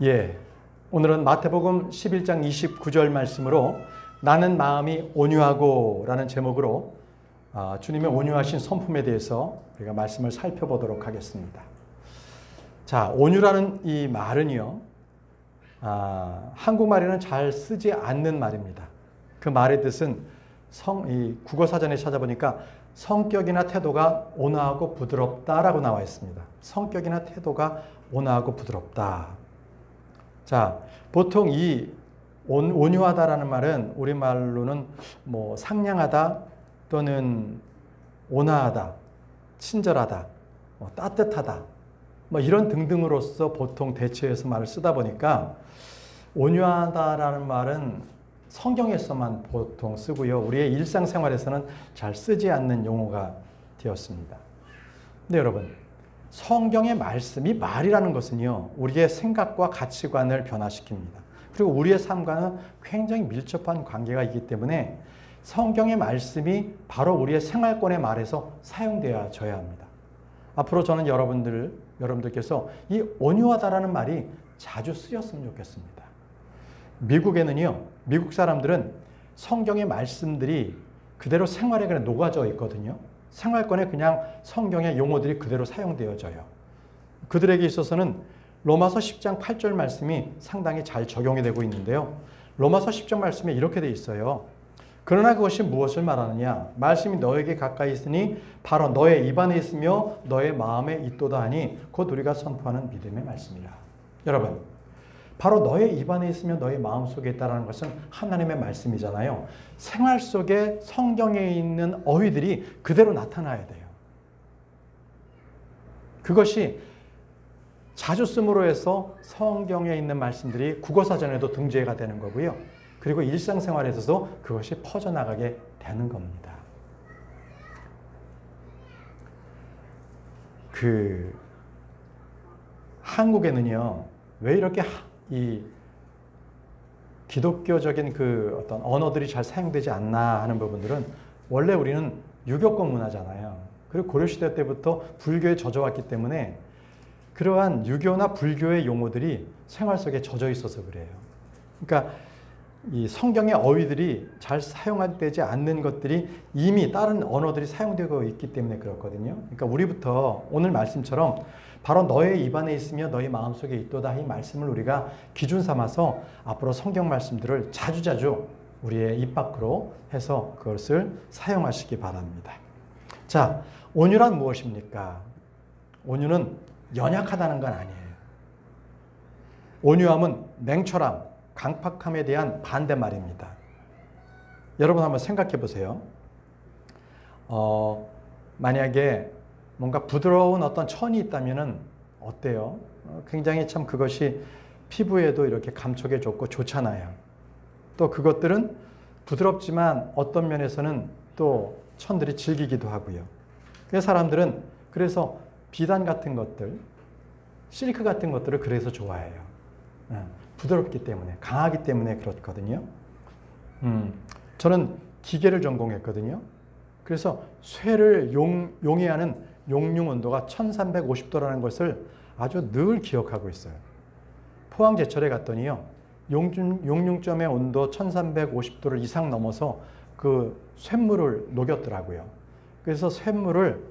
예, 오늘은 마태복음 11장 29절 말씀으로 나는 마음이 온유하고 라는 제목으로 주님의 온유하신 성품에 대해서 우리가 말씀을 살펴보도록 하겠습니다. 자, 온유라는 이 말은요, 한국말에는 잘 쓰지 않는 말입니다. 그 말의 뜻은 이 국어사전에 찾아보니까 성격이나 태도가 온화하고 부드럽다라고 나와 있습니다. 성격이나 태도가 온화하고 부드럽다. 자, 보통 이 온유하다라는 말은 우리말로는 뭐 상냥하다 또는 온화하다, 친절하다, 따뜻하다 뭐 이런 등등으로서 보통 대체해서 말을 쓰다 보니까 온유하다라는 말은 성경에서만 보통 쓰고요. 우리의 일상생활에서는 잘 쓰지 않는 용어가 되었습니다. 근데 여러분, 성경의 말씀이 말이라는 것은요, 우리의 생각과 가치관을 변화시킵니다. 그리고 우리의 삶과는 굉장히 밀접한 관계가 있기 때문에 성경의 말씀이 바로 우리의 생활권의 말에서 사용되어져야 합니다. 앞으로 저는 여러분들께서 이 온유하다라는 말이 자주 쓰였으면 좋겠습니다. 미국에는요, 미국 사람들은 성경의 말씀들이 그대로 생활에 그냥 녹아져 있거든요. 생활권에 그냥 성경의 용어들이 그대로 사용되어져요. 그들에게 있어서는 로마서 10장 8절 말씀이 상당히 잘 적용이 되고 있는데요. 로마서 10장 말씀에 이렇게 돼 있어요. 그러나 그것이 무엇을 말하느냐? 말씀이 너에게 가까이 있으니 바로 너의 입안에 있으며 너의 마음에 있도다 하니 곧 우리가 선포하는 믿음의 말씀이라. 여러분, 바로 너의 입안에 있으며 너의 마음속에 있다는 것은 하나님의 말씀이잖아요. 생활 속에 성경에 있는 어휘들이 그대로 나타나야 돼요. 그것이 자주 쓰므로 해서 성경에 있는 말씀들이 국어사전에도 등재가 되는 거고요. 그리고 일상생활에서도 그것이 퍼져나가게 되는 겁니다. 한국에는요, 왜 이렇게 이 기독교적인 그 어떤 언어들이 잘 사용되지 않나 하는 부분들은 원래 우리는 유교권 문화잖아요. 그리고 고려시대 때부터 불교에 젖어왔기 때문에 그러한 유교나 불교의 용어들이 생활 속에 젖어 있어서 그래요. 그러니까 이 성경의 어휘들이 잘 사용되지 않는 것들이 이미 다른 언어들이 사용되고 있기 때문에 그렇거든요. 그러니까 우리부터 오늘 말씀처럼 바로 너의 입안에 있으며 너의 마음속에 있도다 이 말씀을 우리가 기준 삼아서 앞으로 성경 말씀들을 자주자주 우리의 입 밖으로 해서 그것을 사용하시기 바랍니다. 자, 온유란 무엇입니까? 온유는 연약하다는 건 아니에요. 온유함은 냉철함, 강팍함에 대한 반대말입니다. 여러분 한번 생각해 보세요. 만약에 뭔가 부드러운 어떤 천이 있다면 어때요? 굉장히 참 그것이 피부에도 이렇게 감촉에 좋고 좋잖아요. 또 그것들은 부드럽지만 어떤 면에서는 또 천들이 질기기도 하고요. 그래서 사람들은 그래서 비단 같은 것들, 실크 같은 것들을 그래서 좋아해요. 부드럽기 때문에, 강하기 때문에 그렇거든요. 저는 기계를 전공했거든요. 그래서 쇠를 용해하는 용융 온도가 1350도라는 것을 아주 늘 기억하고 있어요. 포항제철에 갔더니요, 용융점의 온도 1350도를 이상 넘어서 그 쇳물을 녹였더라고요. 그래서 쇳물을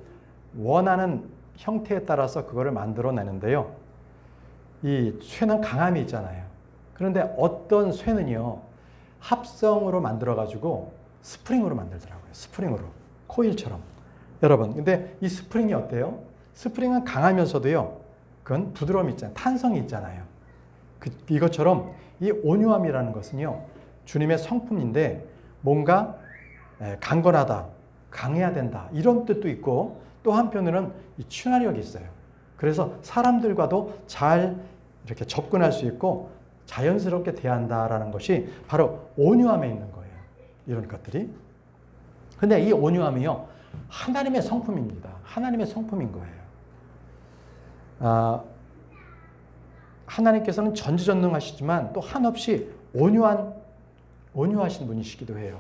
원하는 형태에 따라서 그거를 만들어내는데요. 이 쇠는 강함이 있잖아요. 그런데 어떤 쇠는요, 합성으로 만들어가지고 스프링으로 만들더라고요. 스프링으로. 코일처럼. 여러분, 근데 이 스프링이 어때요? 스프링은 강하면서도요, 그건 부드러움이 있잖아요. 탄성이 있잖아요. 이것처럼 이 온유함이라는 것은요, 주님의 성품인데 뭔가 강건하다, 강해야 된다, 이런 뜻도 있고 또 한편으로는 이 친화력이 있어요. 그래서 사람들과도 잘 이렇게 접근할 수 있고 자연스럽게 대한다라는 것이 바로 온유함에 있는 거예요. 이런 것들이. 근데 이 온유함이요, 하나님의 성품입니다. 하나님의 성품인 거예요. 하나님께서는 전지전능하시지만 또 한없이 온유하신 분이시기도 해요.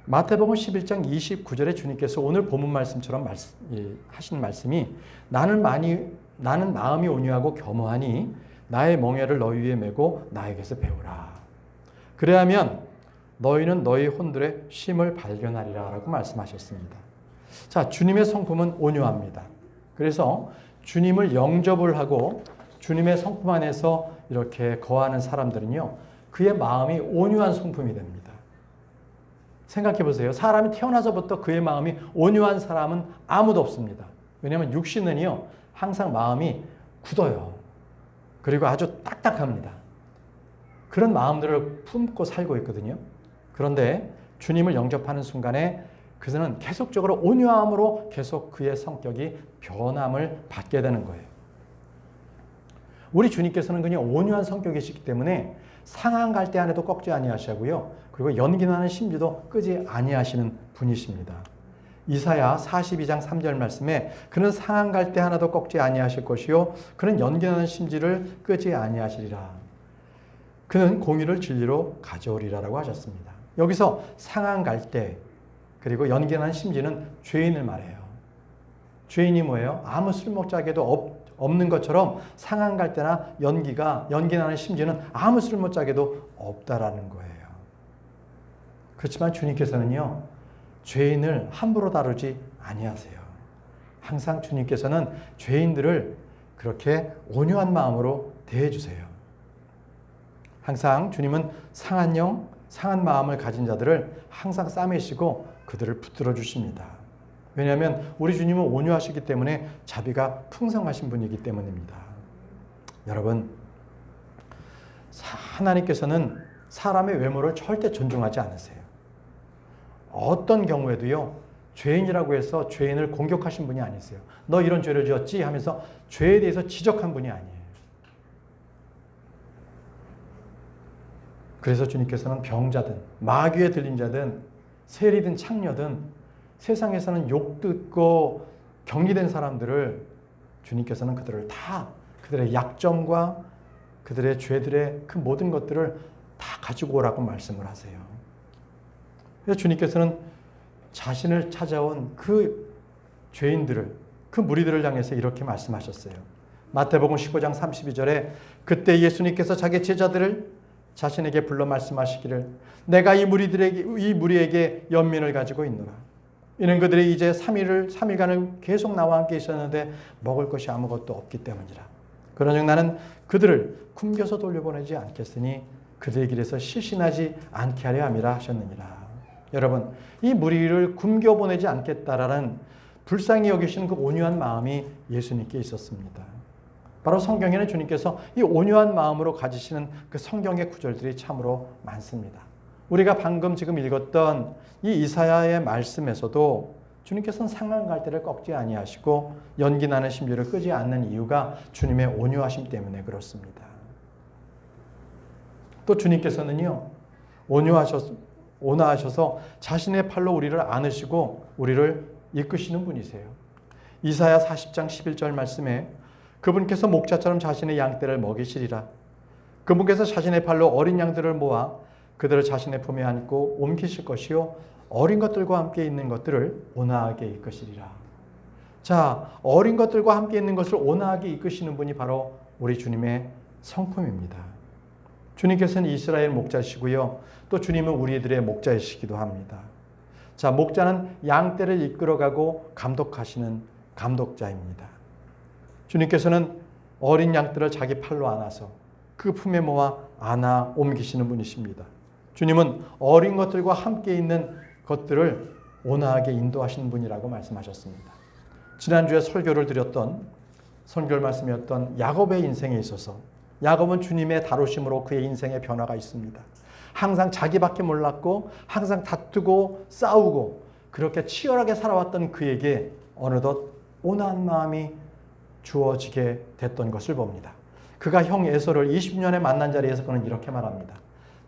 마태복음 11장 29절에 주님께서 오늘 본문 말씀처럼 하신 말씀이 나는 마음이 온유하고 겸허하니 나의 멍에를 너희 위에 메고 나에게서 배우라. 그래야면 너희는 너희 혼들의 쉼을 발견하리라 라고 말씀하셨습니다. 자, 주님의 성품은 온유합니다. 그래서 주님을 영접을 하고 주님의 성품 안에서 이렇게 거하는 사람들은요, 그의 마음이 온유한 성품이 됩니다. 생각해 보세요. 사람이 태어나서부터 그의 마음이 온유한 사람은 아무도 없습니다. 왜냐하면 육신은요, 항상 마음이 굳어요. 그리고 아주 딱딱합니다. 그런 마음들을 품고 살고 있거든요. 그런데 주님을 영접하는 순간에 그들은 계속적으로 온유함으로 계속 그의 성격이 변함을 받게 되는 거예요. 우리 주님께서는 그냥 온유한 성격이시기 때문에 상한 갈대 안에도 꺾지 아니하시고요. 그리고 연기나는 심지도 끄지 아니하시는 분이십니다. 이사야 42장 3절 말씀에 그는 상한 갈대 하나도 꺾지 아니하실 것이요 그는 연기나는 심지를 끄지 아니하시리라. 그는 공의를 진리로 가져오리라라고 하셨습니다. 여기서 상한 갈대 그리고 연기나는 심지는 죄인을 말해요. 죄인이 뭐예요? 아무 술먹자게도 없는 것처럼 상한 갈대나 연기나는 심지는 아무 술먹자게도 없다라는 거예요. 그렇지만 주님께서는요, 죄인을 함부로 다루지 아니하세요. 항상 주님께서는 죄인들을 그렇게 온유한 마음으로 대해주세요. 항상 주님은 상한 영, 상한 마음을 가진 자들을 항상 싸매시고 그들을 붙들어 주십니다. 왜냐하면 우리 주님은 온유하시기 때문에 자비가 풍성하신 분이기 때문입니다. 여러분, 하나님께서는 사람의 외모를 절대 존중하지 않으세요. 어떤 경우에도요, 죄인이라고 해서 죄인을 공격하신 분이 아니세요. 너 이런 죄를 지었지 하면서 죄에 대해서 지적한 분이 아니에요. 그래서 주님께서는 병자든 마귀에 들린 자든 세리든 창녀든 세상에서는 욕 듣고 격리된 사람들을 주님께서는 그들을 다 그들의 약점과 그들의 죄들의 그 모든 것들을 다 가지고 오라고 말씀을 하세요. 그래서 주님께서는 자신을 찾아온 그 죄인들을, 그 무리들을 향해서 이렇게 말씀하셨어요. 마태복음 15장 32절에 그때 예수님께서 자기 제자들을 자신에게 불러 말씀하시기를 내가 이 무리에게 연민을 가지고 있노라. 이는 그들이 이제 3일간을 계속 나와 함께 있었는데 먹을 것이 아무것도 없기 때문이라. 그러즉 나는 그들을 굶겨서 돌려보내지 않겠으니 그들의 길에서 실신하지 않게 하려 함이라 하셨느니라. 여러분, 이 무리를 굶겨보내지 않겠다라는 불쌍히 여기시는 그 온유한 마음이 예수님께 있었습니다. 바로 성경에는 주님께서 이 온유한 마음으로 가지시는 그 성경의 구절들이 참으로 많습니다. 우리가 방금 지금 읽었던 이 이사야의 말씀에서도 주님께서는 상한 갈대를 꺾지 아니하시고 연기 나는 심지를 끄지 않는 이유가 주님의 온유하심 때문에 그렇습니다. 또 주님께서는요, 온화하셔서 자신의 팔로 우리를 안으시고 우리를 이끄시는 분이세요. 이사야 40장 11절 말씀에 그분께서 목자처럼 자신의 양떼를 먹이시리라. 그분께서 자신의 팔로 어린 양들을 모아 그들을 자신의 품에 안고 옮기실 것이요 어린 것들과 함께 있는 것들을 온화하게 이끄시리라. 자, 어린 것들과 함께 있는 것을 온화하게 이끄시는 분이 바로 우리 주님의 성품입니다. 주님께서는 이스라엘 목자시고요, 또 주님은 우리들의 목자이시기도 합니다. 자, 목자는 양떼를 이끌어가고 감독하시는 감독자입니다. 주님께서는 어린 양들을 자기 팔로 안아서 그 품에 모아 안아 옮기시는 분이십니다. 주님은 어린 것들과 함께 있는 것들을 온화하게 인도하시는 분이라고 말씀하셨습니다. 지난주에 설교를 드렸던 선결 말씀이었던 야곱의 인생에 있어서 야곱은 주님의 다루심으로 그의 인생의 변화가 있습니다. 항상 자기밖에 몰랐고 항상 다투고 싸우고 그렇게 치열하게 살아왔던 그에게 어느덧 온화한 마음이 주어지게 됐던 것을 봅니다. 그가 형 에서를 20년에 만난 자리에서 그는 이렇게 말합니다.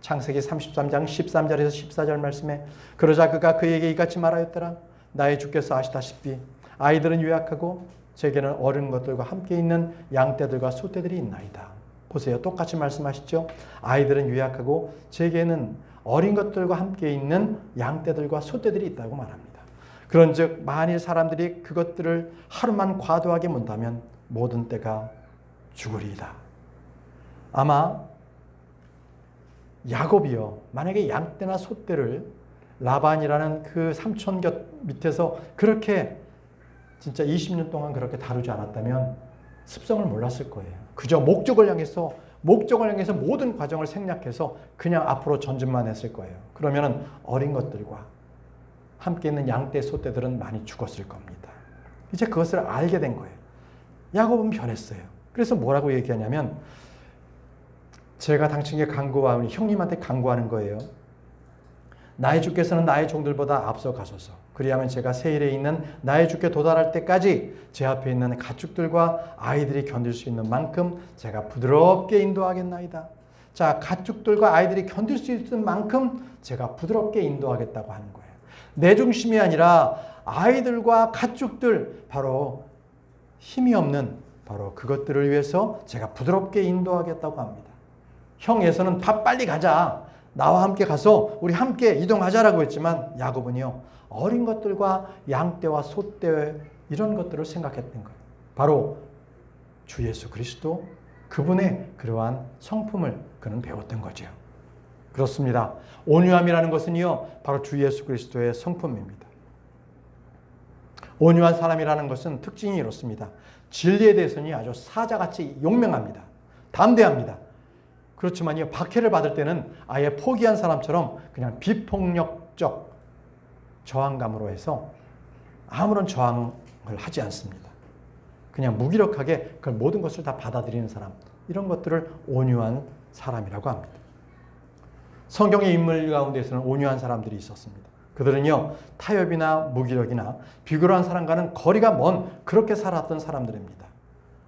창세기 33장 13절에서 14절 말씀에 그러자 그가 그에게 이같이 말하였더라. 나의 주께서 아시다시피 아이들은 유약하고 제게는 어린 것들과 함께 있는 양떼들과 소떼들이 있나이다. 보세요. 똑같이 말씀하시죠. 아이들은 유약하고 제게는 어린 것들과 함께 있는 양떼들과 소떼들이 있다고 말합니다. 그런즉 만일 사람들이 그것들을 하루만 과도하게 문다면 모든 떼가 죽으리이다. 아마 야곱이요, 만약에 양떼나 소떼를 라반이라는 그 삼촌 곁 밑에서 그렇게 진짜 20년 동안 그렇게 다루지 않았다면 습성을 몰랐을 거예요. 그저 목적을 향해서 모든 과정을 생략해서 그냥 앞으로 전진만 했을 거예요. 그러면은 어린 것들과 함께 있는 양떼 소떼들은 많이 죽었을 겁니다. 이제 그것을 알게 된 거예요. 야곱은 변했어요. 그래서 뭐라고 얘기하냐면, 제가 당신에게 간구하오니, 형님한테 간구하는 거예요. 나의 주께서는 나의 종들보다 앞서 가소서. 그리하면 제가 세일에 있는 나의 주께 도달할 때까지 제 앞에 있는 가축들과 아이들이 견딜 수 있는 만큼 제가 부드럽게 인도하겠나이다. 자, 가축들과 아이들이 견딜 수 있는 만큼 제가 부드럽게 인도하겠다고 하는 거예요. 내 중심이 아니라 아이들과 가축들, 바로 힘이 없는 바로 그것들을 위해서 제가 부드럽게 인도하겠다고 합니다. 형 에서는 밥 빨리 가자, 나와 함께 가서 우리 함께 이동하자라고 했지만, 야곱은요, 어린 것들과 양떼와 소떼 이런 것들을 생각했던 거예요. 바로 주 예수 그리스도, 그분의 그러한 성품을 그는 배웠던 거죠. 그렇습니다. 온유함이라는 것은요, 바로 주 예수 그리스도의 성품입니다. 온유한 사람이라는 것은 특징이 이렇습니다. 진리에 대해서는 아주 사자같이 용맹합니다. 담대합니다. 그렇지만요, 박해를 받을 때는 아예 포기한 사람처럼 그냥 비폭력적 저항감으로 해서 아무런 저항을 하지 않습니다. 그냥 무기력하게 그 모든 것을 다 받아들이는 사람, 이런 것들을 온유한 사람이라고 합니다. 성경의 인물 가운데서는 온유한 사람들이 있었습니다. 그들은요, 타협이나 무기력이나 비굴한 사람과는 거리가 먼 그렇게 살았던 사람들입니다.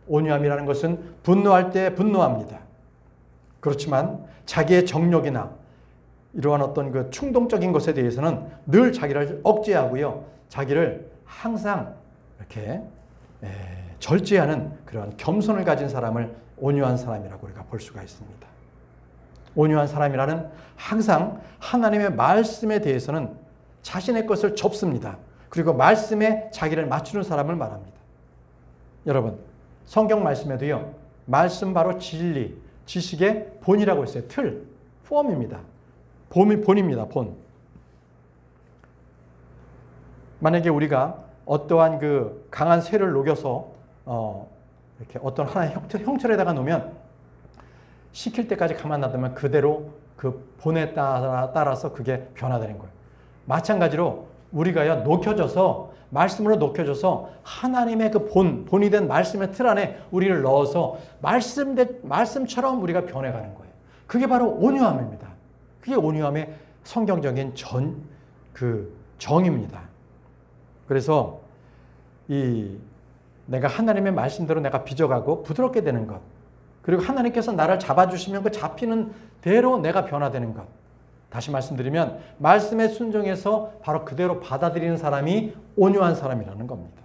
온유함이라는 것은 분노할 때 분노합니다. 그렇지만 자기의 정욕이나 이러한 어떤 그 충동적인 것에 대해서는 늘 자기를 억제하고요, 자기를 항상 이렇게 절제하는 그런 겸손을 가진 사람을 온유한 사람이라고 우리가 볼 수가 있습니다. 온유한 사람이라는 항상 하나님의 말씀에 대해서는 자신의 것을 접습니다. 그리고 말씀에 자기를 맞추는 사람을 말합니다. 여러분, 성경 말씀에도요, 말씀 바로 진리, 지식의 본이라고 했어요. 틀, 폼입니다. 본입니다. 본. 만약에 우리가 어떠한 그 강한 쇠를 녹여서 이렇게 어떤 하나의 형철에다가 놓으면 식힐 때까지 가만 놔두면 그대로 그 본에 따라서 그게 변화되는 거예요. 마찬가지로 우리가요, 녹여져서, 말씀으로 녹여져서 하나님의 그 본이 된 말씀의 틀 안에 우리를 넣어서 말씀처럼 우리가 변해가는 거예요. 그게 바로 온유함입니다. 그게 온유함의 성경적인 정입니다. 그래서 내가 하나님의 말씀대로 내가 빚어가고 부드럽게 되는 것, 그리고 하나님께서 나를 잡아주시면 그 잡히는 대로 내가 변화되는 것. 다시 말씀드리면 말씀에 순종해서 바로 그대로 받아들이는 사람이 온유한 사람이라는 겁니다.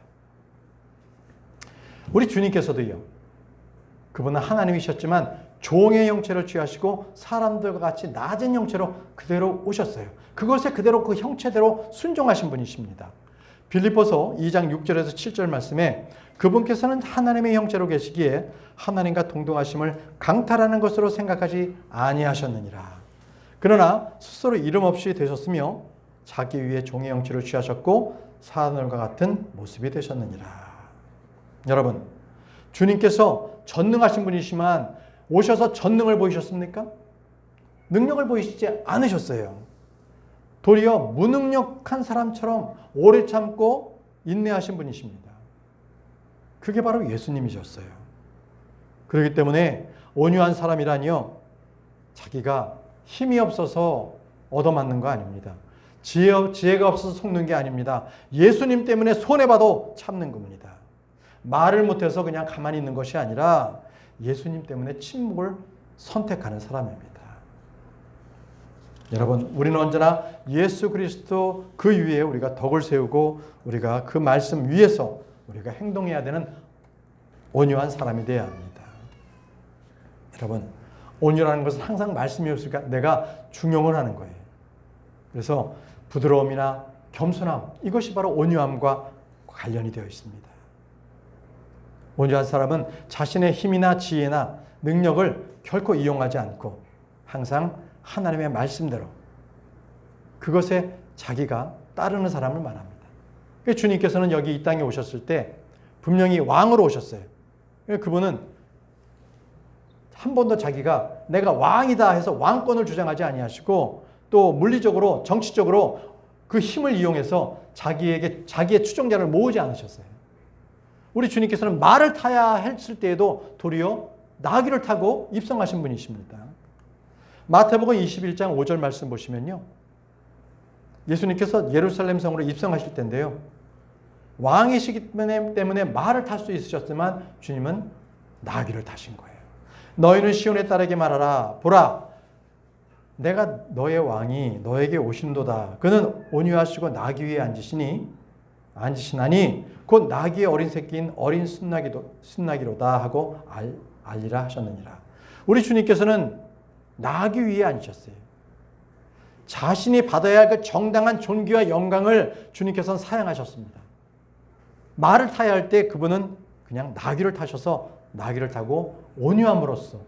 우리 주님께서도요, 그분은 하나님이셨지만 종의 형체를 취하시고 사람들과 같이 낮은 형체로 그대로 오셨어요. 그것에 그대로 그 형체대로 순종하신 분이십니다. 빌립보서 2장 6절에서 7절 말씀에 그분께서는 하나님의 형체로 계시기에 하나님과 동등하심을 강탈하는 것으로 생각하지 아니하셨느니라. 그러나 스스로 이름 없이 되셨으며 자기 위에 종의 형체를 취하셨고 사람들과 같은 모습이 되셨느니라. 여러분, 주님께서 전능하신 분이시만 오셔서 전능을 보이셨습니까? 능력을 보이시지 않으셨어요. 도리어 무능력한 사람처럼 오래 참고 인내하신 분이십니다. 그게 바로 예수님이셨어요. 그렇기 때문에 온유한 사람이라니요, 자기가 힘이 없어서 얻어맞는 거 아닙니다. 지혜가 없어서 속는 게 아닙니다. 예수님 때문에 손해봐도 참는 겁니다. 말을 못해서 그냥 가만히 있는 것이 아니라 예수님 때문에 침묵을 선택하는 사람입니다. 여러분, 우리는 언제나 예수 그리스도 그 위에 우리가 덕을 세우고 우리가 그 말씀 위에서 우리가 행동해야 되는 온유한 사람이 되어야 합니다. 여러분, 온유라는 것은 항상 말씀이 없으니까 내가 중용을 하는 거예요. 그래서 부드러움이나 겸손함, 이것이 바로 온유함과 관련이 되어 있습니다. 온유한 사람은 자신의 힘이나 지혜나 능력을 결코 이용하지 않고 항상 하나님의 말씀대로 그것에 자기가 따르는 사람을 말합니다. 주님께서는 여기 이 땅에 오셨을 때 분명히 왕으로 오셨어요. 그분은 한 번도 자기가 내가 왕이다 해서 왕권을 주장하지 아니하시고 또 물리적으로 정치적으로 그 힘을 이용해서 자기의 추종자를 모으지 않으셨어요. 우리 주님께서는 말을 타야 했을 때에도 도리어 나귀를 타고 입성하신 분이십니다. 마태복음 21장 5절 말씀 보시면요. 예수님께서 예루살렘 성으로 입성하실 때인데요. 왕이시기 때문에 말을 탈 수 있으셨지만 주님은 나귀를 타신 거예요. 너희는 시온에 딸에게 말하라. 보라, 내가 너의 왕이 너에게 오신도다. 그는 온유하시고 나귀 위에 앉으시나니 곧 나귀의 어린 새끼인 어린 순나기로다 하고 알리라 하셨느니라. 우리 주님께서는 나귀 위에 앉으셨어요. 자신이 받아야 할 그 정당한 존귀와 영광을 주님께서는 사양하셨습니다. 말을 타야 할 때 그분은 그냥 나귀를 타셔서 나귀를 타고 온유함으로써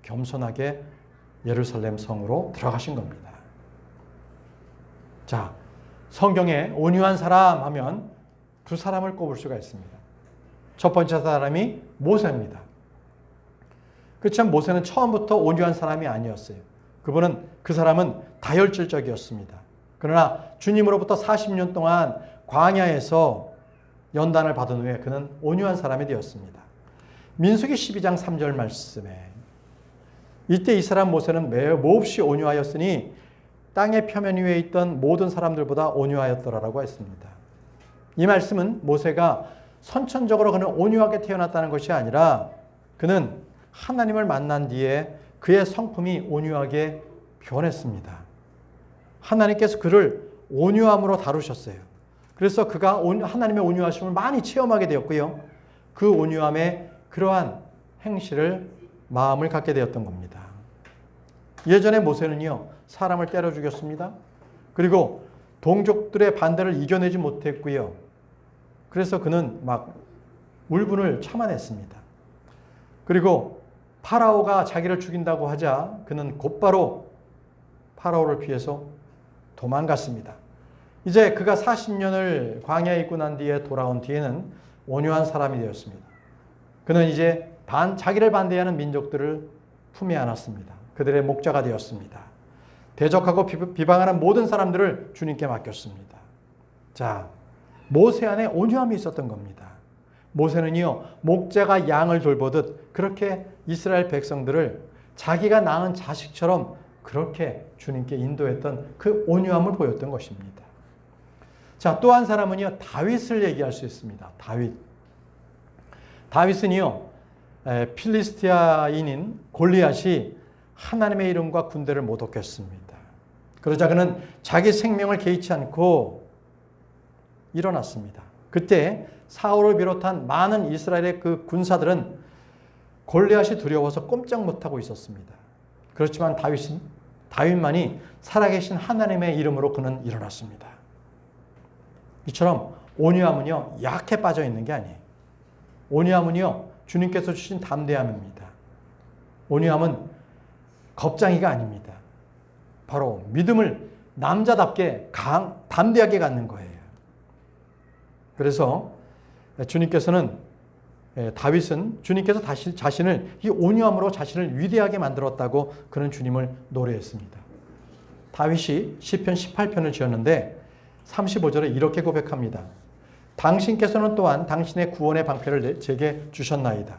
겸손하게 예루살렘 성으로 들어가신 겁니다. 자, 성경에 온유한 사람 하면 두 사람을 꼽을 수가 있습니다. 첫 번째 사람이 모세입니다. 그렇지만 모세는 처음부터 온유한 사람이 아니었어요. 그 사람은 다혈질적이었습니다. 그러나 주님으로부터 40년 동안 광야에서 연단을 받은 후에 그는 온유한 사람이 되었습니다. 민수기 12장 3절 말씀에 이때 이 사람 모세는 매우 몹시 온유하였으니 땅의 표면 위에 있던 모든 사람들보다 온유하였더라라고 했습니다. 이 말씀은 모세가 선천적으로 그는 온유하게 태어났다는 것이 아니라 그는 하나님을 만난 뒤에 그의 성품이 온유하게 변했습니다. 하나님께서 그를 온유함으로 다루셨어요. 그래서 그가 하나님의 온유하심을 많이 체험하게 되었고요. 그 온유함에 그러한 행실을 마음을 갖게 되었던 겁니다. 예전에 모세는요, 사람을 때려 죽였습니다. 그리고 동족들의 반대를 이겨내지 못했고요. 그래서 그는 막 울분을 참아냈습니다. 그리고 파라오가 자기를 죽인다고 하자 그는 곧바로 파라오를 피해서 도망갔습니다. 이제 그가 40년을 광야에 있고 난 뒤에 돌아온 뒤에는 온유한 사람이 되었습니다. 그는 이제 자기를 반대하는 민족들을 품에 안았습니다. 그들의 목자가 되었습니다. 대적하고 비방하는 모든 사람들을 주님께 맡겼습니다. 자, 모세 안에 온유함이 있었던 겁니다. 모세는요, 목자가 양을 돌보듯 그렇게 이스라엘 백성들을 자기가 낳은 자식처럼 그렇게 주님께 인도했던 그 온유함을 보였던 것입니다. 자, 또 한 사람은요, 다윗을 얘기할 수 있습니다. 다윗은요, 필리스티아인인 골리앗이 하나님의 이름과 군대를 모독했습니다. 그러자 그는 자기 생명을 개의치 않고 일어났습니다. 그때 사울을 비롯한 많은 이스라엘의 그 군사들은 골리앗이 두려워서 꼼짝 못하고 있었습니다. 그렇지만 다윗만이 살아계신 하나님의 이름으로 그는 일어났습니다. 이처럼 온유함은요, 약해 빠져 있는 게 아니에요. 온유함은요, 주님께서 주신 담대함입니다. 온유함은 겁장이가 아닙니다. 바로 믿음을 남자답게 담대하게 갖는 거예요. 그래서 주님께서는 다윗은 주님께서 자신을 이 온유함으로 자신을 위대하게 만들었다고 그는 주님을 노래했습니다. 다윗이 시편 18편을 지었는데 35절에 이렇게 고백합니다. 당신께서는 또한 당신의 구원의 방패를 제게 주셨나이다.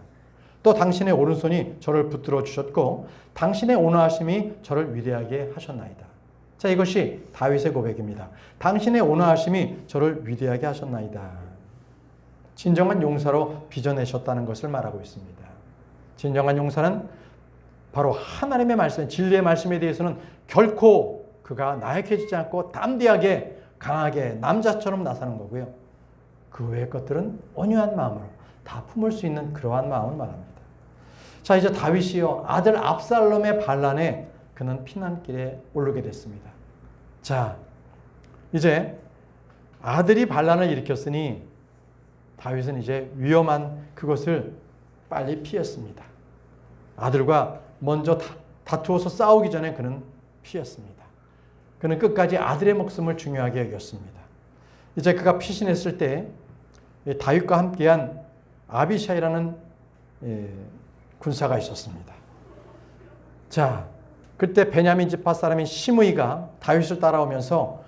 또 당신의 오른손이 저를 붙들어 주셨고 당신의 온화하심이 저를 위대하게 하셨나이다. 자, 이것이 다윗의 고백입니다. 당신의 온화하심이 저를 위대하게 하셨나이다. 진정한 용사로 빚어내셨다는 것을 말하고 있습니다. 진정한 용사는 바로 하나님의 말씀, 진리의 말씀에 대해서는 결코 그가 나약해지지 않고 담대하게 강하게 남자처럼 나서는 거고요. 그 외의 것들은 온유한 마음으로 다 품을 수 있는 그러한 마음을 말합니다. 자, 이제 다윗이요, 아들 압살롬의 반란에 그는 피난길에 오르게 됐습니다. 자, 이제 아들이 반란을 일으켰으니 다윗은 이제 위험한 그것을 빨리 피했습니다. 아들과 먼저 다투어서 싸우기 전에 그는 피했습니다. 그는 끝까지 아들의 목숨을 중요하게 여겼습니다. 이제 그가 피신했을 때 다윗과 함께한 아비샤이라는 군사가 있었습니다. 자, 그때 베냐민 지파 사람인 시므이가 다윗을 따라오면서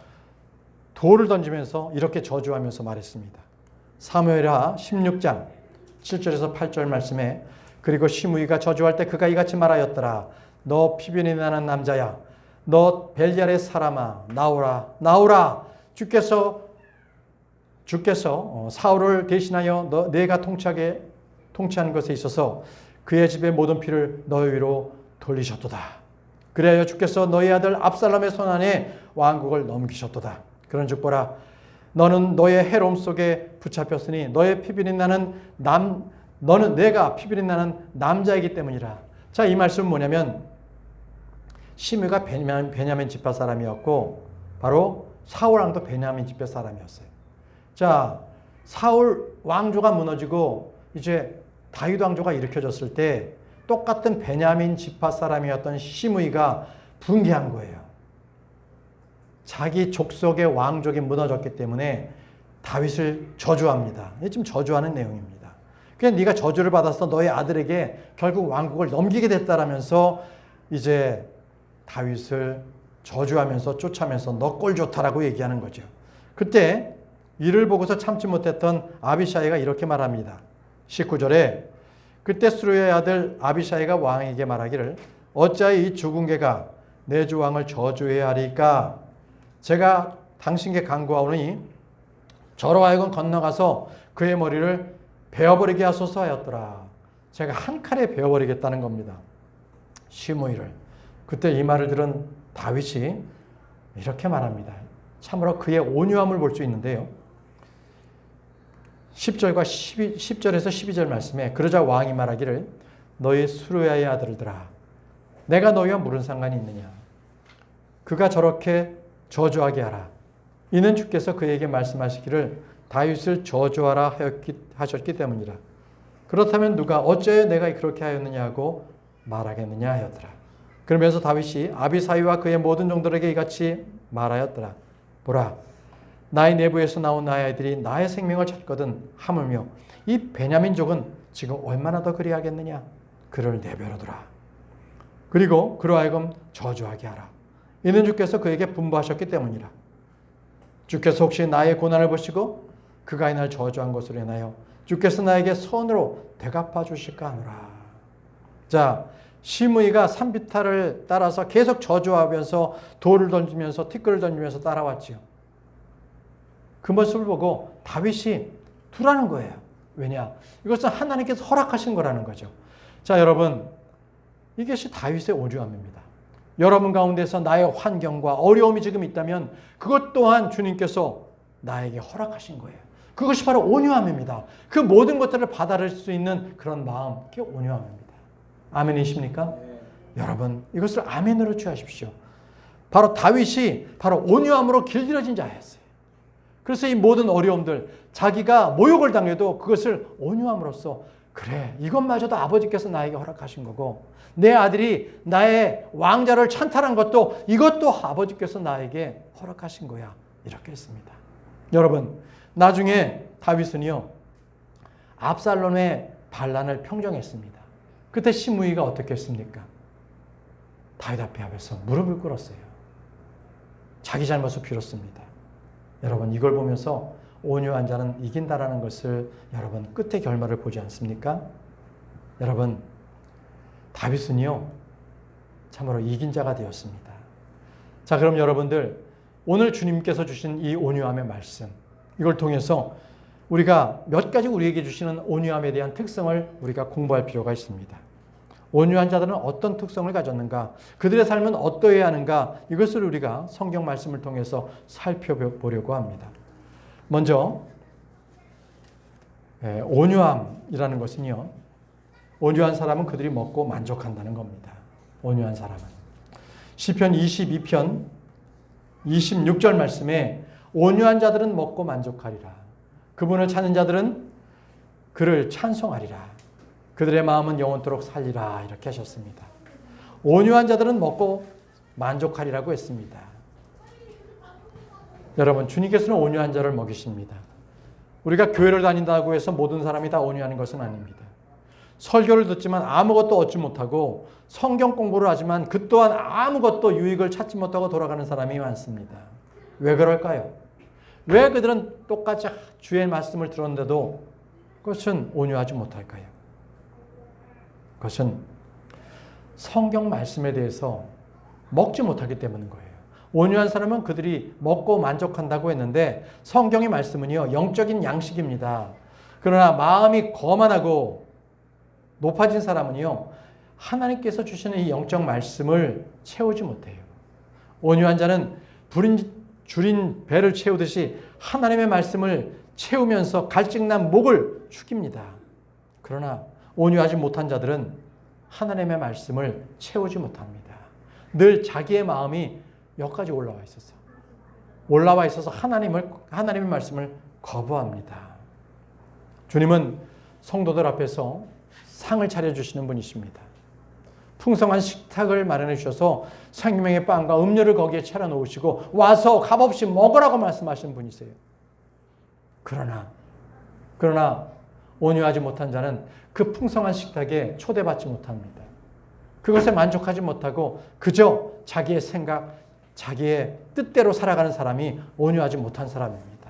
돌을 던지면서 이렇게 저주하면서 말했습니다. 사무엘하 16장 7절에서 8절 말씀에 그리고 시므이가 저주할 때 그가 이같이 말하였더라. 너 피변이 나는 남자야. 너 벨리알의 사람아 나오라 나오라. 주께서 사울을 대신하여 내가 통치한 것에 있어서 그의 집의 모든 피를 너희 위로 돌리셨도다. 그래야 주께서 너희 아들 압살롬의 손 안에 왕국을 넘기셨도다. 그런즉 보라 너는 너의 해로움 속에 붙잡혔으니 너의 피변이 나는 너는 내가 피변이 나는 남자이기 때문이라. 자, 이 말씀은 뭐냐면 시므이가 베냐민 지파 사람이었고 바로 사울 왕도 베냐민 지파 사람이었어요. 자, 사울 왕조가 무너지고 이제 다윗 왕조가 일으켜졌을 때 똑같은 베냐민 지파 사람이었던 시므이가 붕괴한 거예요. 자기 족속의 왕족이 무너졌기 때문에 다윗을 저주합니다. 이게 지금 저주하는 내용입니다. 그냥 네가 저주를 받아서 너의 아들에게 결국 왕국을 넘기게 됐다라면서 이제 다윗을 저주하면서 쫓아면서 너 꼴 좋다라고 얘기하는 거죠. 그때 이를 보고서 참지 못했던 아비샤이가 이렇게 말합니다. 19절에 그때 스루야의 아들 아비샤이가 왕에게 말하기를 어찌하여 이 죽은 개가 내 주 왕을 저주해야 하리까? 제가 당신께 간구하오니 저로 하여금 건너가서 그의 머리를 베어버리게 하소서 하였더라. 제가 한 칼에 베어버리겠다는 겁니다. 시므이를. 그때 이 말을 들은 다윗이 이렇게 말합니다. 참으로 그의 온유함을 볼 수 있는데요. 10절에서 12절 말씀에 그러자 왕이 말하기를 너희 수르야의 아들들아 내가 너희와 무슨 상관이 있느냐. 그가 저렇게 저주하게 하라. 이는 주께서 그에게 말씀하시기를 다윗을 저주하라 하셨기 때문이라. 그렇다면 누가 어째 내가 그렇게 하였느냐고 말하겠느냐 하였더라. 그러면서 다윗이 아비사이와 그의 모든 종들에게 이같이 말하였더라. 보라 나의 내부에서 나온 나의 아이들이 나의 생명을 찾거든 하물며 이 베냐민족은 지금 얼마나 더 그리하겠느냐. 그를 내버려두라. 그리고 그로 하여금 저주하게 하라. 이는 주께서 그에게 분부하셨기 때문이라. 주께서 혹시 나의 고난을 보시고 그가 이날 저주한 것으로 인하여 주께서 나에게 선으로 대갚아 주실까 하노라. 자, 시므이가 산비탈을 따라서 계속 저주하면서 돌을 던지면서 티끌을 던지면서 따라왔지요. 그 모습을 보고 다윗이 두라는 거예요. 왜냐? 이것은 하나님께서 허락하신 거라는 거죠. 자, 여러분, 이것이 다윗의 온유함입니다. 여러분 가운데서 나의 환경과 어려움이 지금 있다면 그것 또한 주님께서 나에게 허락하신 거예요. 그것이 바로 온유함입니다. 그 모든 것들을 받아들일 수 있는 그런 마음, 그게 온유함입니다. 아멘이십니까? 네. 여러분, 이것을 아멘으로 취하십시오. 바로 다윗이 바로 온유함으로 길들여진 자였어요. 그래서 이 모든 어려움들, 자기가 모욕을 당해도 그것을 온유함으로써 그래, 이것마저도 아버지께서 나에게 허락하신 거고 내 아들이 나의 왕자를 찬탈한 것도 이것도 아버지께서 나에게 허락하신 거야. 이렇게 했습니다. 여러분, 나중에 다윗은요, 압살롬의 반란을 평정했습니다. 그때 시므이가 어떻게 했습니까? 다윗 앞에서 무릎을 꿇었어요. 자기 잘못을 비롯습니다. 여러분, 이걸 보면서 온유한 자는 이긴다라는 것을 여러분 끝의 결말을 보지 않습니까? 여러분, 다윗은요 참으로 이긴 자가 되었습니다. 자, 그럼 여러분들 오늘 주님께서 주신 이 온유함의 말씀, 이걸 통해서 우리가 몇 가지 우리에게 주시는 온유함에 대한 특성을 우리가 공부할 필요가 있습니다. 온유한 자들은 어떤 특성을 가졌는가, 그들의 삶은 어떠해야 하는가, 이것을 우리가 성경 말씀을 통해서 살펴보려고 합니다. 먼저 온유함이라는 것은요, 온유한 사람은 그들이 먹고 만족한다는 겁니다. 온유한 사람은 시편 22편 26절 말씀에 온유한 자들은 먹고 만족하리라. 그분을 찾는 자들은 그를 찬송하리라. 그들의 마음은 영원토록 살리라 이렇게 하셨습니다. 온유한 자들은 먹고 만족하리라고 했습니다. 여러분, 주님께서는 온유한 자를 먹이십니다. 우리가 교회를 다닌다고 해서 모든 사람이 다 온유한 것은 아닙니다. 설교를 듣지만 아무것도 얻지 못하고 성경 공부를 하지만 그 또한 아무것도 유익을 찾지 못하고 돌아가는 사람이 많습니다. 왜 그럴까요? 왜 그들은 똑같이 주의 말씀을 들었는데도 그것은 온유하지 못할까요? 그것은 성경 말씀에 대해서 먹지 못하기 때문인 거예요. 온유한 사람은 그들이 먹고 만족한다고 했는데 성경의 말씀은요, 영적인 양식입니다. 그러나 마음이 거만하고 높아진 사람은요, 하나님께서 주시는 이 영적 말씀을 채우지 못해요. 온유한 자는 줄인 배를 채우듯이 하나님의 말씀을 채우면서 갈증난 목을 죽입니다. 그러나 온유하지 못한 자들은 하나님의 말씀을 채우지 못합니다. 늘 자기의 마음이 여기까지 올라와 있어서 하나님의 말씀을 거부합니다. 주님은 성도들 앞에서 상을 차려주시는 분이십니다. 풍성한 식탁을 마련해 주셔서 생명의 빵과 음료를 거기에 차려놓으시고 와서 값없이 먹으라고 말씀하시는 분이세요. 그러나 온유하지 못한 자는 그 풍성한 식탁에 초대받지 못합니다. 그것에 만족하지 못하고 그저 자기의 생각, 자기의 뜻대로 살아가는 사람이 온유하지 못한 사람입니다.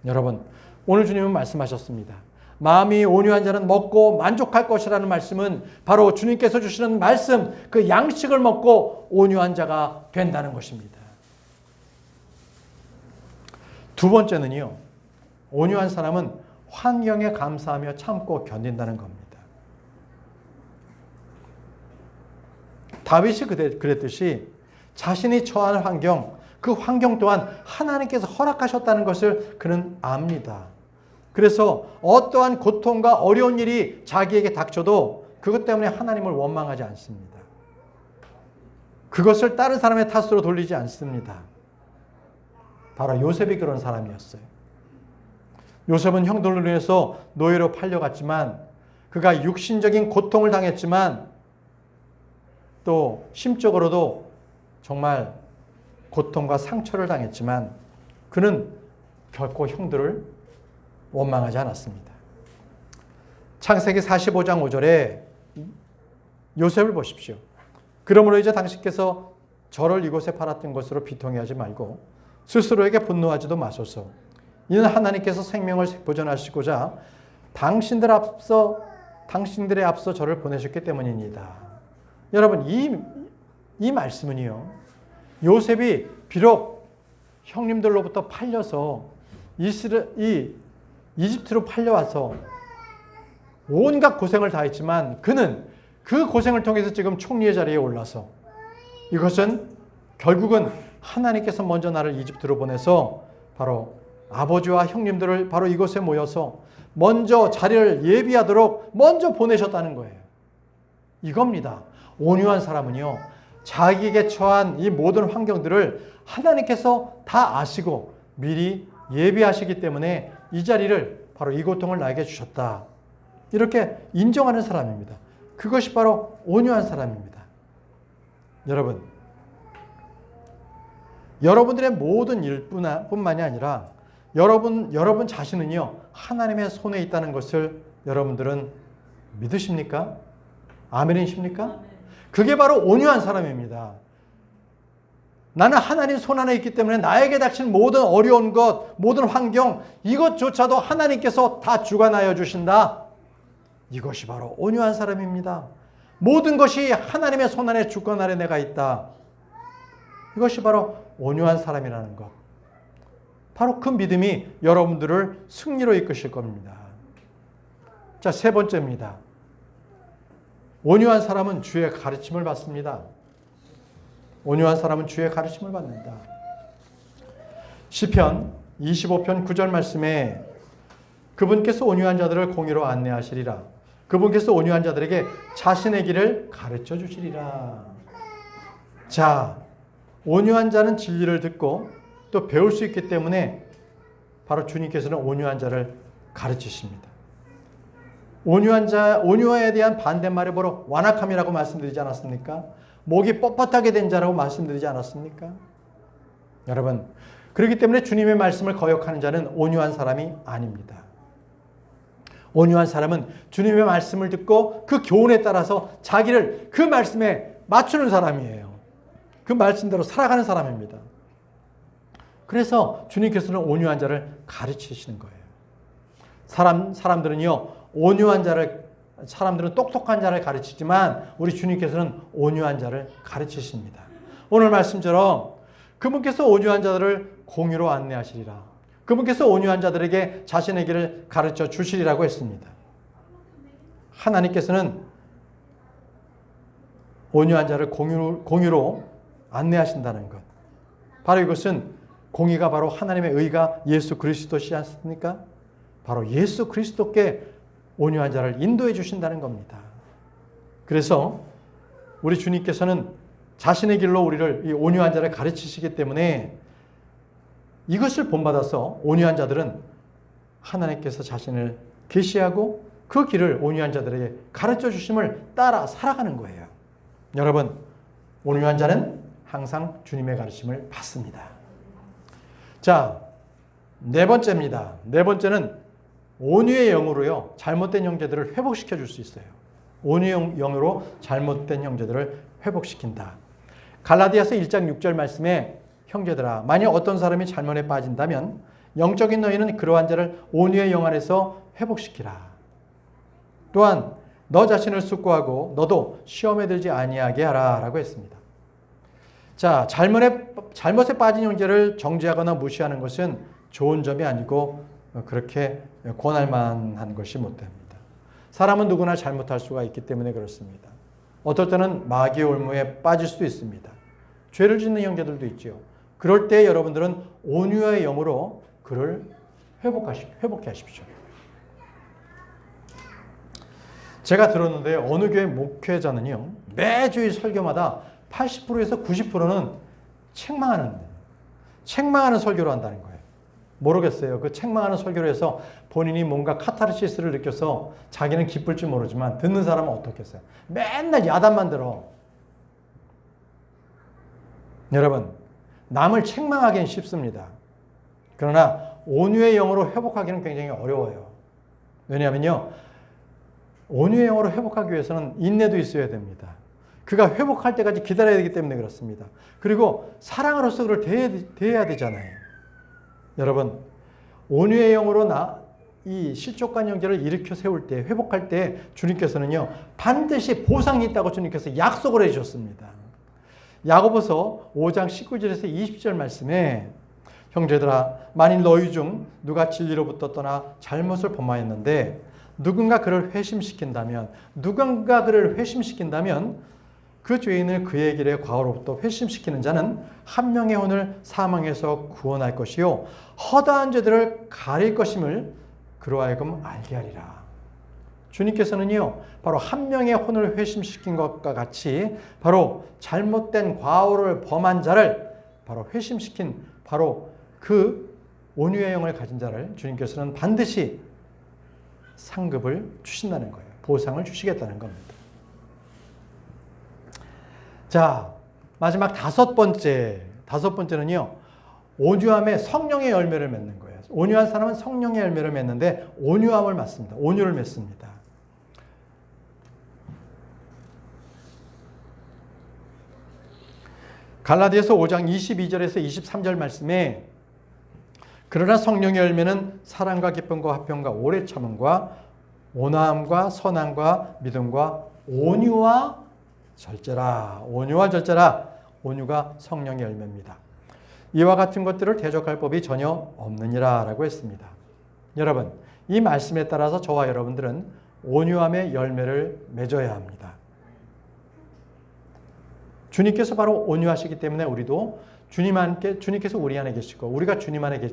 여러분, 오늘 주님은 말씀하셨습니다. 마음이 온유한 자는 먹고 만족할 것이라는 말씀은 바로 주님께서 주시는 말씀, 그 양식을 먹고 온유한 자가 된다는 것입니다. 두 번째는요, 온유한 사람은 환경에 감사하며 참고 견딘다는 겁니다. 다윗이 그랬듯이 자신이 처한 환경, 그 환경 또한 하나님께서 허락하셨다는 것을 그는 압니다. 그래서 어떠한 고통과 어려운 일이 자기에게 닥쳐도 그것 때문에 하나님을 원망하지 않습니다. 그것을 다른 사람의 탓으로 돌리지 않습니다. 바로 요셉이 그런 사람이었어요. 요셉은 형들로 인해서 노예로 팔려갔지만 그가 육신적인 고통을 당했지만 또 심적으로도 정말 고통과 상처를 당했지만 그는 결코 형들을 원망하지 않았습니다. 창세기 45장 5절에 요셉을 보십시오. 그러므로 이제 당신께서 저를 이곳에 팔았던 것으로 비통해하지 말고 스스로에게 분노하지도 마소서. 이는 하나님께서 생명을 보존하시고자 당신들에 앞서 저를 보내셨기 때문입니다. 여러분, 이 말씀은요, 요셉이 비록 형님들로부터 팔려서 이집트로 팔려와서 온갖 고생을 다했지만 그는 그 고생을 통해서 지금 총리의 자리에 올라서 이것은 결국은 하나님께서 먼저 나를 이집트로 보내서 바로 아버지와 형님들을 바로 이곳에 모여서 먼저 자리를 예비하도록 먼저 보내셨다는 거예요. 이겁니다. 온유한 사람은요, 자기에게 처한 이 모든 환경들을 하나님께서 다 아시고 미리 예비하시기 때문에 이 자리를 바로 이 고통을 나에게 주셨다. 이렇게 인정하는 사람입니다. 그것이 바로 온유한 사람입니다. 여러분들의 모든 일뿐만이 아니라 여러분 자신은요, 하나님의 손에 있다는 것을 여러분들은 믿으십니까? 아멘이십니까? 그게 바로 온유한 사람입니다. 나는 하나님 손 안에 있기 때문에 나에게 닥친 모든 어려운 것, 모든 환경, 이것조차도 하나님께서 다 주관하여 주신다. 이것이 바로 온유한 사람입니다. 모든 것이 하나님의 손 안에 주권 아래 내가 있다. 이것이 바로 온유한 사람이라는 것. 바로 그 믿음이 여러분들을 승리로 이끄실 겁니다. 자, 세 번째입니다. 온유한 사람은 주의 가르침을 받습니다. 온유한 사람은 주의 가르침을 받는다. 시편 25편 9절 말씀에 그분께서 온유한 자들을 공의로 안내하시리라. 그분께서 온유한 자들에게 자신의 길을 가르쳐 주시리라. 자, 온유한 자는 진리를 듣고 또 배울 수 있기 때문에 바로 주님께서는 온유한 자를 가르치십니다. 온유에 대한 반대말이 바로 완악함이라고 말씀드리지 않았습니까? 목이 뻣뻣하게 된 자라고 말씀드리지 않았습니까? 여러분, 그렇기 때문에 주님의 말씀을 거역하는 자는 온유한 사람이 아닙니다. 온유한 사람은 주님의 말씀을 듣고 그 교훈에 따라서 자기를 그 말씀에 맞추는 사람이에요. 그 말씀대로 살아가는 사람입니다. 그래서 주님께서는 온유한 자를 가르치시는 거예요. 사람들은요, 사람들은 똑똑한 자를 가르치지만 우리 주님께서는 온유한 자를 가르치십니다. 오늘 말씀처럼 그분께서 온유한 자들을 공유로 안내하시리라. 그분께서 온유한 자들에게 자신의 길을 가르쳐 주시리라고 했습니다. 하나님께서는 온유한 자를 공유로 안내하신다는 것. 바로 이것은 공의가 바로 하나님의 의가 예수 그리스도시지 않습니까? 바로 예수 그리스도께 온유한 자를 인도해 주신다는 겁니다. 그래서 우리 주님께서는 자신의 길로 우리를 이 온유한 자를 가르치시기 때문에 이것을 본받아서 온유한 자들은 하나님께서 자신을 계시하고 그 길을 온유한 자들에게 가르쳐 주심을 따라 살아가는 거예요. 여러분, 온유한 자는 항상 주님의 가르침을 받습니다. 자, 네 번째입니다. 네 번째는 온유의 영으로요, 잘못된 형제들을 회복시켜 줄 수 있어요. 온유의 영으로 잘못된 형제들을 회복시킨다. 갈라디아서 1장 6절 말씀에 형제들아, 만약 어떤 사람이 잘못에 빠진다면 영적인 너희는 그러한 자를 온유의 영 안에서 회복시키라. 또한 너 자신을 숙고하고 너도 시험에 들지 아니하게 하라 라고 했습니다. 자, 잘못에 빠진 형제를 정죄하거나 무시하는 것은 좋은 점이 아니고 그렇게 권할만한 것이 못됩니다. 사람은 누구나 잘못할 수가 있기 때문에 그렇습니다. 어떨 때는 마귀의 올무에 빠질 수도 있습니다. 죄를 짓는 형제들도 있지요. 그럴 때 여러분들은 온유의 영으로 그를 회복해 하십시오. 제가 들었는데 어느 교회 목회자는요, 매주일 설교마다 80%에서 90%는 책망하는 설교를 한다는 거예요. 모르겠어요. 그 책망하는 설교를 해서 본인이 뭔가 카타르시스를 느껴서 자기는 기쁠지 모르지만 듣는 사람은 어떻겠어요? 맨날 야단만 들어. 여러분, 남을 책망하기는 쉽습니다. 그러나 온유의 영으로 회복하기는 굉장히 어려워요. 왜냐하면요, 온유의 영으로 회복하기 위해서는 인내도 있어야 됩니다. 그가 회복할 때까지 기다려야 되기 때문에 그렇습니다. 그리고 사랑으로서 그를 대해야 되잖아요. 여러분, 온유의 영으로 이 실족한 형제를 일으켜 세울 때, 회복할 때 주님께서는요, 반드시 보상이 있다고 주님께서 약속을 해주셨습니다. 야고보서 5장 19절에서 20절 말씀에 형제들아, 만일 너희 중 누가 진리로부터 떠나 잘못을 범하였는데 누군가 그를 회심시킨다면 그 죄인을 그의 길의 과오로부터 회심시키는 자는 한 명의 혼을 사망에서 구원할 것이요 허다한 죄들을 가릴 것임을 그로 하여금 알게 하리라. 주님께서는요, 바로 한 명의 혼을 회심시킨 것과 같이 바로 잘못된 과오를 범한 자를 바로 회심시킨 바로 그 온유의 영을 가진 자를 주님께서는 반드시 상급을 주신다는 거예요. 보상을 주시겠다는 겁니다. 자, 마지막 다섯 번째는요, 온유함에 성령의 열매를 맺는 거예요. 온유한 사람은 성령의 열매를 맺는데 온유함을 맺습니다. 온유를 맺습니다. 갈라디아서 5장 22절에서 23절 말씀에 그러나 성령의 열매는 사랑과 기쁨과 화평과 오래 참음과 온화함과 선함과 믿음과 온유와 절제라. 온유가 성령의 열매입니다. 이와 같은 것들을 대적할 법이 전혀 없느니라 라고 했습니다. 여러분, 이 말씀에 따라서 저와 여러분들은 온유함의 열매를 맺어야 합니다. 주님께서 바로 온유하시기 때문에 우리도 주님께서 우리 안에 계시고 우리가 주님 안에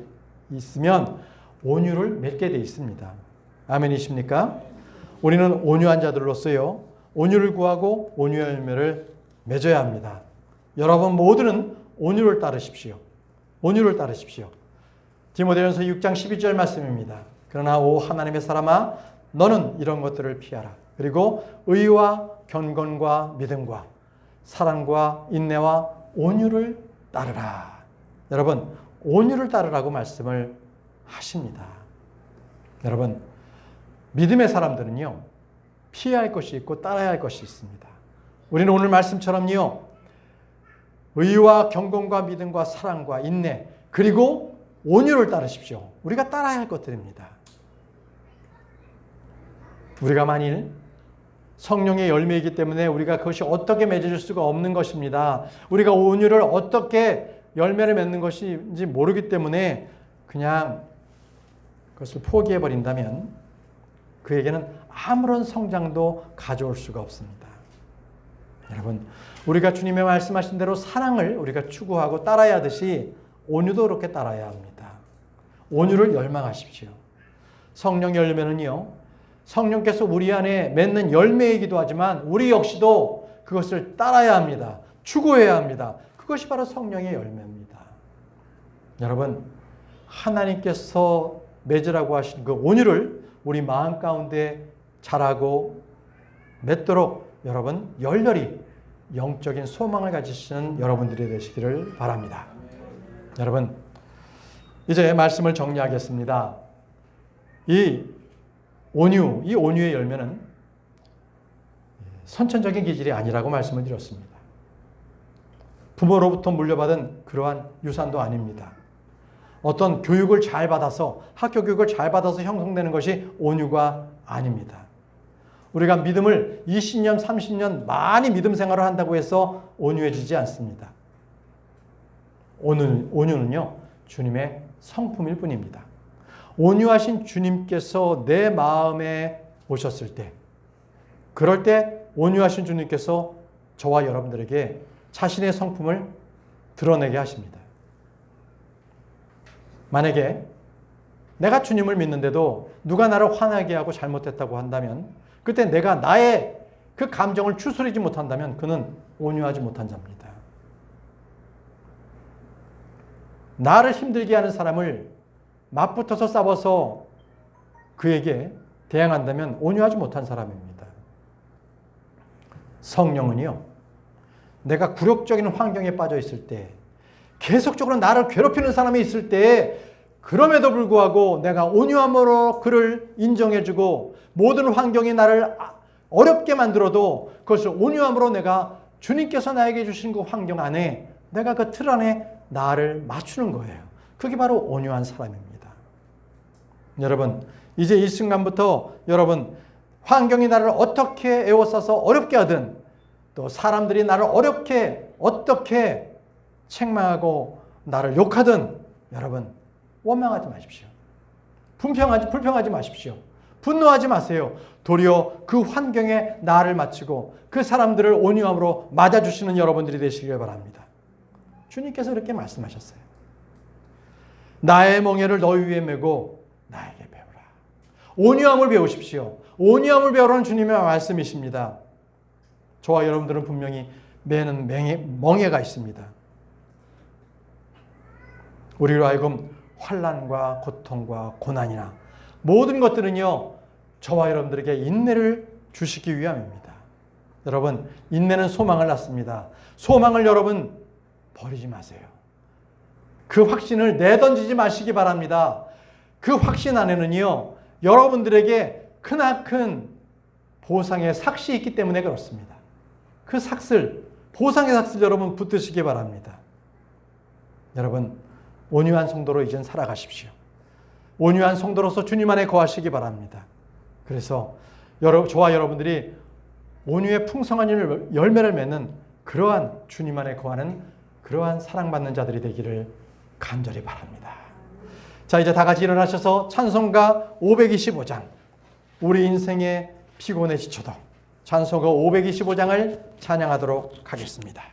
있으면 온유를 맺게 돼 있습니다. 아멘이십니까? 우리는 온유한 자들로서요, 온유를 구하고 온유의 열매를 맺어야 합니다. 여러분 모두는 온유를 따르십시오. 디모데전서 6장 12절 말씀입니다. 그러나 오 하나님의 사람아, 너는 이런 것들을 피하라. 그리고 의와 경건과 믿음과 사랑과 인내와 온유를 따르라. 여러분, 온유를 따르라고 말씀을 하십니다. 여러분, 믿음의 사람들은요, 피해야 할 것이 있고 따라야 할 것이 있습니다. 우리는 오늘 말씀처럼요, 의와 경건과 믿음과 사랑과 인내, 그리고 온유를 따르십시오. 우리가 따라야 할 것들입니다. 우리가 만일 성령의 열매이기 때문에 우리가 그것이 어떻게 맺어질 수가 없는 것입니다. 우리가 온유를 어떻게 열매를 맺는 것인지 모르기 때문에 그냥 그것을 포기해버린다면 그에게는 아무런 성장도 가져올 수가 없습니다. 여러분, 우리가 주님의 말씀하신 대로 사랑을 우리가 추구하고 따라야 하듯이 온유도 그렇게 따라야 합니다. 온유를 열망하십시오. 성령 열매는요, 성령께서 우리 안에 맺는 열매이기도 하지만 우리 역시도 그것을 따라야 합니다. 추구해야 합니다. 그것이 바로 성령의 열매입니다. 여러분, 하나님께서 맺으라고 하신 그 온유를 우리 마음 가운데 자라고 맺도록 여러분 열렬히 영적인 소망을 가지시는 여러분들이 되시기를 바랍니다. 여러분, 이제 말씀을 정리하겠습니다. 이 온유의 열매는 선천적인 기질이 아니라고 말씀을 드렸습니다. 부모로부터 물려받은 그러한 유산도 아닙니다. 어떤 교육을 잘 받아서, 학교 교육을 잘 받아서 형성되는 것이 온유가 아닙니다. 우리가 믿음을 20년, 30년 많이 믿음 생활을 한다고 해서 온유해지지 않습니다. 온유는요, 주님의 성품일 뿐입니다. 온유하신 주님께서 내 마음에 오셨을 때, 그럴 때 온유하신 주님께서 저와 여러분들에게 자신의 성품을 드러내게 하십니다. 만약에 내가 주님을 믿는데도 누가 나를 화나게 하고 잘못했다고 한다면, 그때 내가 나의 그 감정을 추스리지 못한다면 그는 온유하지 못한 자입니다. 나를 힘들게 하는 사람을 맞붙어서 싸워서 그에게 대항한다면 온유하지 못한 사람입니다. 성령은요, 내가 굴욕적인 환경에 빠져 있을 때, 계속적으로 나를 괴롭히는 사람이 있을 때, 그럼에도 불구하고 내가 온유함으로 그를 인정해주고 모든 환경이 나를 어렵게 만들어도 그것을 온유함으로 내가 주님께서 나에게 주신 그 환경 안에 내가 그 틀 안에 나를 맞추는 거예요. 그게 바로 온유한 사람입니다. 여러분, 이제 이 순간부터 여러분, 환경이 나를 어떻게 에워싸서 어렵게 하든, 또 사람들이 나를 어떻게 책망하고 나를 욕하든, 여러분 원망하지 마십시오. 불평하지 마십시오. 분노하지 마세요. 도리어 그 환경에 나를 맞추고 그 사람들을 온유함으로 맞아주시는 여러분들이 되시길 바랍니다. 주님께서 이렇게 말씀하셨어요. 나의 멍에를 너희 위에 메고 나에게 배우라. 온유함을 배우십시오. 온유함을 배우라는 주님의 말씀이십니다. 저와 여러분들은 분명히 매는 멍에가 있습니다. 우리로 하여금 환난과 고통과 고난이나 모든 것들은요, 저와 여러분들에게 인내를 주시기 위함입니다. 여러분, 인내는 소망을 낳습니다. 소망을 여러분 버리지 마세요. 그 확신을 내던지지 마시기 바랍니다. 그 확신 안에는요, 여러분들에게 크나큰 보상의 삭이 있기 때문에 그렇습니다. 그 삭을, 보상의 삭을 여러분 붙드시기 바랍니다. 여러분, 온유한 성도로 이젠 살아가십시오. 온유한 성도로서 주님 안에 거하시기 바랍니다. 그래서 저와 여러분들이 온유의 풍성한 열매를 맺는 그러한 주님 안에 거하는 그러한 사랑받는 자들이 되기를 간절히 바랍니다. 자, 이제 다 같이 일어나셔서 찬송가 525장, 우리 인생의 피곤에 지쳐도 찬송가 525장을 찬양하도록 하겠습니다.